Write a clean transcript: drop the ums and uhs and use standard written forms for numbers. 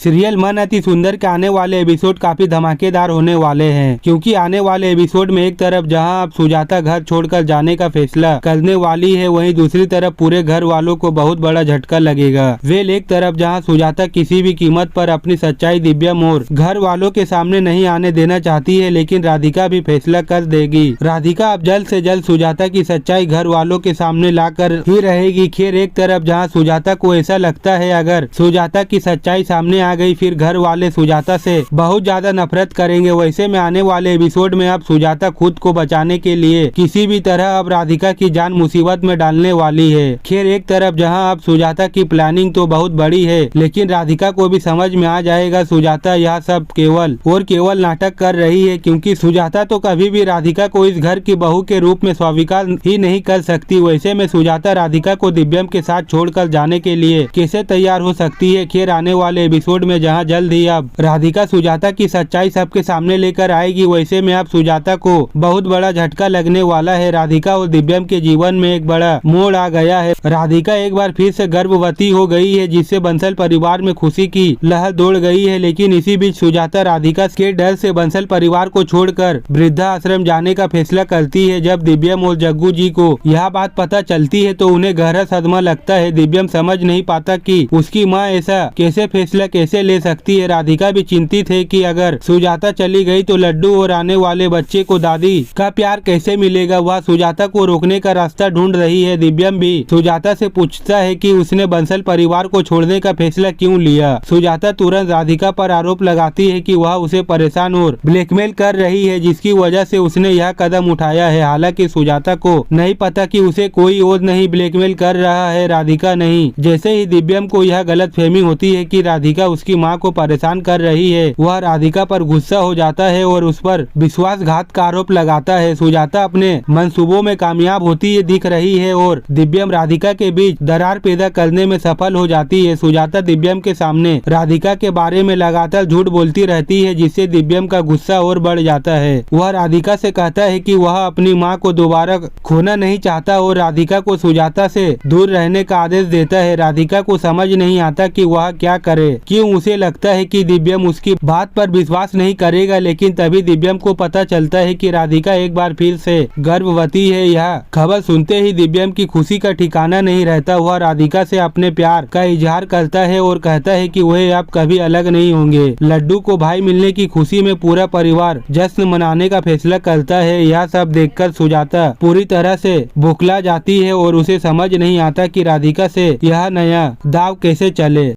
Serial मन अति सुंदर के आने वाले एपिसोड काफी धमाकेदार होने वाले हैं, क्योंकि आने वाले एपिसोड में एक तरफ जहां अब सुजाता घर छोड़कर जाने का फैसला करने वाली है, वहीं दूसरी तरफ पूरे घर वालों को बहुत बड़ा झटका लगेगा। वेल, एक तरफ जहां सुजाता किसी भी कीमत पर अपनी सच्चाई दिव्यम और घर वालों के सामने नहीं आने देना चाहती है, लेकिन राधिका भी फैसला कर देगी। राधिका अब जल्द से जल्द सुजाता की सच्चाई घर वालों के सामने लाकर ही रहेगी। खैर, एक तरफ जहां सुजाता को ऐसा लगता है अगर सुजाता की सच्चाई सामने आ गई फिर घर वाले सुजाता से बहुत ज्यादा नफरत करेंगे। वैसे में आने वाले एपिसोड में अब सुजाता खुद को बचाने के लिए किसी भी तरह अब राधिका की जान मुसीबत में डालने वाली है। खैर, एक तरफ जहां अब सुजाता की प्लानिंग तो बहुत बड़ी है, लेकिन राधिका को भी समझ में आ जाएगा सुजाता यह सब केवल और केवल नाटक कर रही है, क्योंकि सुजाता तो कभी भी राधिका को इस घर की बहू के रूप में स्वीकार ही नहीं कर सकती। वैसे में सुजाता राधिका को दिव्यम के साथ छोड़कर जाने के लिए कैसे तैयार हो सकती है। खैर, आने वाले एपिसोड में जहां जल्द ही अब राधिका सुजाता की सच्चाई सबके सामने लेकर आएगी, वैसे में अब सुजाता को बहुत बड़ा झटका लगने वाला है। राधिका और दिव्यम के जीवन में एक बड़ा मोड़ आ गया है। राधिका एक बार फिर से गर्भवती हो गई है, जिससे बंसल परिवार में खुशी की लहर दौड़ गई है। लेकिन इसी बीच सुजाता राधिका के डर से बंसल परिवार को छोड़कर वृद्धा आश्रम जाने का फैसला करती है। जब दिव्यम और जग्गू जी को यह बात पता चलती है तो उन्हें गहरा सदमा लगता है। दिव्यम समझ नहीं पाता कि उसकी माँ ऐसा कैसे फैसला कैसे ले सकती है। राधिका भी चिंतित है कि अगर सुजाता चली गई तो लड्डू और आने वाले बच्चे को दादी का प्यार कैसे मिलेगा। वह सुजाता को रोकने का रास्ता ढूंढ रही है। दिव्यम भी सुजाता से पूछता है कि उसने बंसल परिवार को छोड़ने का फैसला क्यों लिया। सुजाता तुरंत राधिका पर आरोप लगाती है कि वह उसे परेशान और ब्लैकमेल कर रही है, जिसकी वजह से उसने यह कदम उठाया है। हालांकि सुजाता को नहीं पता कि उसे कोई और नहीं ब्लैकमेल कर रहा है, राधिका नहीं। जैसे ही दिव्यम को यह गलतफहमी होती है कि राधिका उसकी माँ को परेशान कर रही है, वह राधिका पर गुस्सा हो जाता है और उस पर विश्वासघात का आरोप लगाता है। सुजाता अपने मंसूबों में कामयाब होती है दिख रही है और दिव्यम राधिका के बीच दरार पैदा करने में सफल हो जाती है। सुजाता दिव्यम के सामने राधिका के बारे में लगातार झूठ बोलती रहती है, जिससे दिव्यम का गुस्सा और बढ़ जाता है। वह राधिका से कहता है कि वह अपनी माँ को दोबारा खोना नहीं चाहता और राधिका को सुजाता से दूर रहने का आदेश देता है। राधिका को समझ नहीं आता कि वह क्या करे, क्यों उसे लगता है कि दिव्यम उसकी बात पर विश्वास नहीं करेगा। लेकिन तभी दिव्यम को पता चलता है कि राधिका एक बार फिर से गर्भवती है। यह खबर सुनते ही दिव्यम की खुशी का ठिकाना नहीं रहता। वह राधिका से अपने प्यार का इजहार करता है और कहता है कि वह अब कभी अलग नहीं होंगे। लड्डू को भाई मिलने की खुशी में पूरा परिवार जश्न मनाने का फैसला करता है। यह सब देखकर सुजाता पूरी तरह से बौखला जाती है और उसे समझ नहीं आता कि राधिका से यह नया दाव कैसे चले।